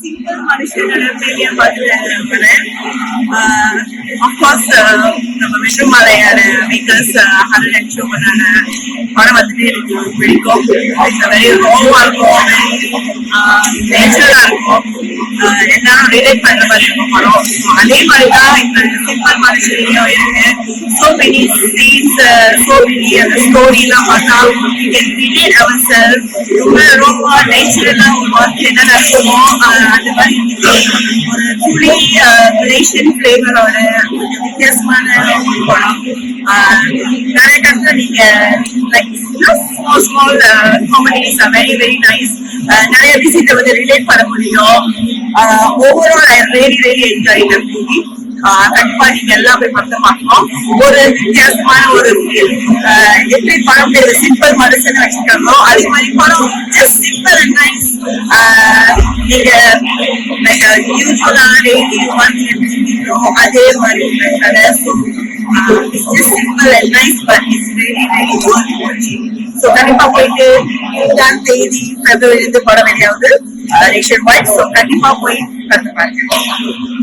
Simple மனுஷனோட பெரிய of course நம்ம விஷுமலையோட மேக்கர்ஸ் ஹரன் அண்ட் ஷோபனான படம் வந்துட்டு எனக்கு பிடிக்கும். வெரி ரோவா இருக்கும், நேச்சுரலா இருக்கும், எல்லாரும் ரிலேட் பண்ற மாதிரி இருக்கும் படம். அதே மாதிரிதான் இந்த சிம்பிள் மனுஷனையும் இருக்கு. So many scenes, so many அந்த ஸ்டோரி எல்லாம் பார்த்தா ரிலேட் அவர் செல்ஃப். ரொம்ப நேச்சுரலா ஒரு ஒர்க் என்ன நடக்குமோ அந்த மாதிரி ஒரு புளி கிரேஷன் ஃபிளேவரோட வித்தியாசமான படம். நிறைய இடத்துல நீங்க like small small comedies are very very nice. நிறைய விஷயத்தை வந்து ரிலேட் பண்ண முடியும். Overall I really really enjoy the movie. கண்டிப்பா நீங்க எல்லாமே படத்தை பார்க்கணும். ஒரு வித்தியாசமான ஒரு எப்படி படம் பேரு சிம்பிள் மனுஷன் வச்சிருக்காங்களோ அதே மாதிரி படம் ஜஸ்ட் சிம்பிள் அண்ட் நைஸ். நீங்க யூஸ்வலா டெய்லி அதே மாதிரி கதை. Just simple and nice, but it's really really worth watching. So கண்டிப்பா போயிட்டு 7ஆம் தேதி பிப்ரவரி படம் வெளியாகுது நேஷன் வைட். ஸோ கண்டிப்பா போய் பார்த்து பாருங்க.